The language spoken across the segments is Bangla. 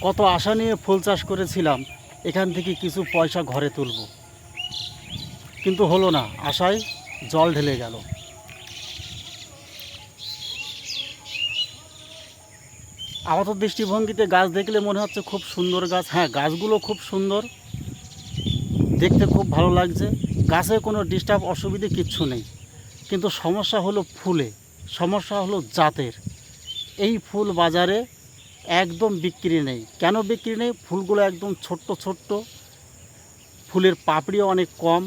কত আশা নিয়ে ফুল চাষ করেছিলাম, এখান থেকে কিছু পয়সা ঘরে তুলব, কিন্তু হলো না, আশায় জল ঢেলে গেল। আপাত দৃষ্টিভঙ্গিতে গাছ দেখলে মনে হচ্ছে খুব সুন্দর গাছ। হ্যাঁ, গাছগুলো খুব সুন্দর, দেখতে খুব ভালো লাগছে, গাছে কোনো ডিস্টার্ব অসুবিধে কিচ্ছু নেই, কিন্তু সমস্যা হলো ফুলে, সমস্যা হলো জাতের। এই ফুল বাজারে একদম বিক্রি নেই। কেন বিক্রি নেই? ফুলগুলো একদম ছোট্ট ছোট্ট, ফুলের পাপড়িও অনেক কম,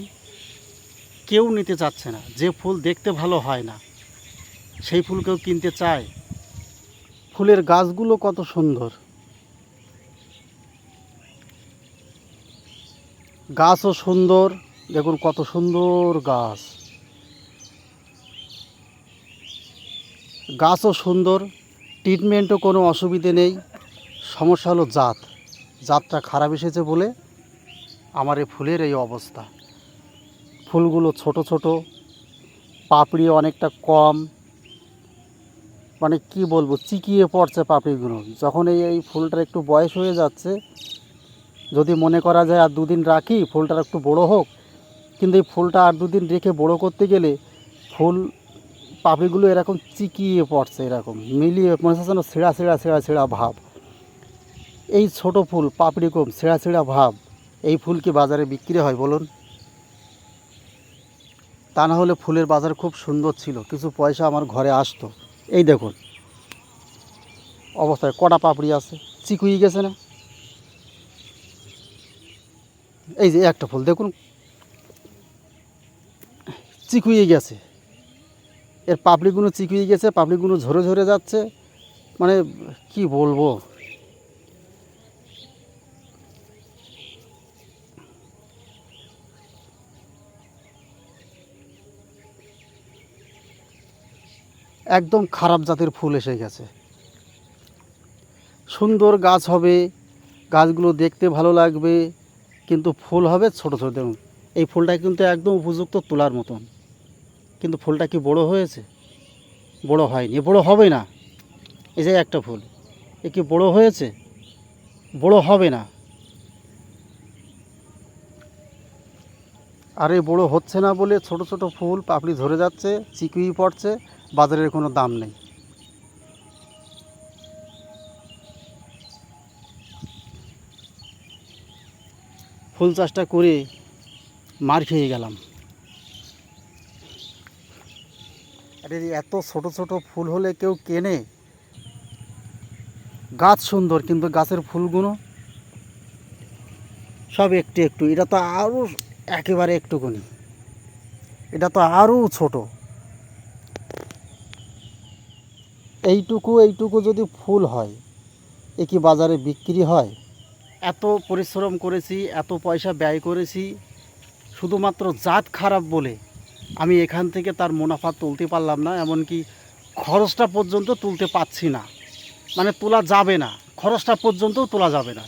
কেউ নিতে চাচ্ছে না। যে ফুল দেখতে ভালো হয় না সেই ফুল কেউ কিনতে চায়? ফুলের গাছগুলো কত সুন্দর, গাছও সুন্দর, দেখুন কত সুন্দর গাছ, গাছও সুন্দর, ট্রিটমেন্টও কোনো অসুবিধে নেই। সমস্যা হলো জাতটা খারাপ এসেছে বলে আমার এই ফুলের এই অবস্থা। ফুলগুলো ছোট ছোট, পাপড়ি অনেকটা কম, মানে কি বলবো, চিকিয়ে পড়ছে পাপড়িগুলো। যখন এই ফুলটার একটু বয়স হয়ে যাচ্ছে, যদি মনে করা যায় আর দুদিন রাখি ফুলটার একটু বড় হোক, কিন্তু এই ফুলটা আর দুদিন রেখে বড় করতে গেলে ফুল পাপড়িগুলো এরকম চিকিয়ে পড়ছে, এরকম মিলিয়ে মনে হচ্ছে যেন ছেঁড়া ছেঁড়া ছেঁড়া ছেঁড়া ভাব। এই ছোট ফুল, পাপড়ি কম, ছেঁড়া ছেঁড়া ভাব, এই ফুল কি বাজারে বিক্রি হয় বলুন? তা না হলে ফুলের বাজার খুব সুন্দর ছিল, কিছু পয়সা আমার ঘরে আসতো। এই দেখুন অবস্থায় কটা পাপড়ি আছে, চিকুয়ে গেছে না? এই যে একটা ফুল দেখুন চিকুয়ে গেছে, এর পাপড়িগুলো চিকুয়ে গেছে, পাপড়িগুলো ঝরে ঝরে যাচ্ছে, মানে কি বলবো। একদম খারাপ জাতের ফুল এসে গেছে। সুন্দর গাছ হবে, গাছগুলো দেখতে ভালো লাগবে, কিন্তু ফুল হবে ছোট ছোট। দেখুন এই ফুলটা কিন্তু একদম উপযুক্ত তোলার মতন, কিন্তু ফুলটা কি বড় হয়েছে? বড় হয়নি, বড় হবে না। এই যে একটা ফুল, এ কি বড় হয়েছে? বড় হবে না। আর এই বড় হচ্ছে না বলে ছোট ছোট ফুল পাপড়ি ধরে যাচ্ছে, চিকুই পড়ছে, বাজারের কোনো দাম নেই। ফুল চাষটা করে মার খেয়ে গেলাম। আরে এত ছোট ছোট ফুল হলে কেউ কেনে? গাছ সুন্দর কিন্তু গাছের ফুলগুলো সব একটু একটু, এটা তো আরও একেবারে একটুকুনি, এটা তো আরও ছোট। এইটুকু এইটুকু যদি ফুল হয়, এ কি বাজারে বিক্রি হয়? এত পরিশ্রম করেছি, এত পয়সা ব্যয় করেছি, শুধুমাত্র জাত খারাপ বলে আমি এখান থেকে তার মুনাফা তুলতে পারলাম না, এমনকি খরচটা পর্যন্ত তুলতে পারছি না। মানে তোলা যাবে না, খরচটা পর্যন্তও তোলা যাবে না।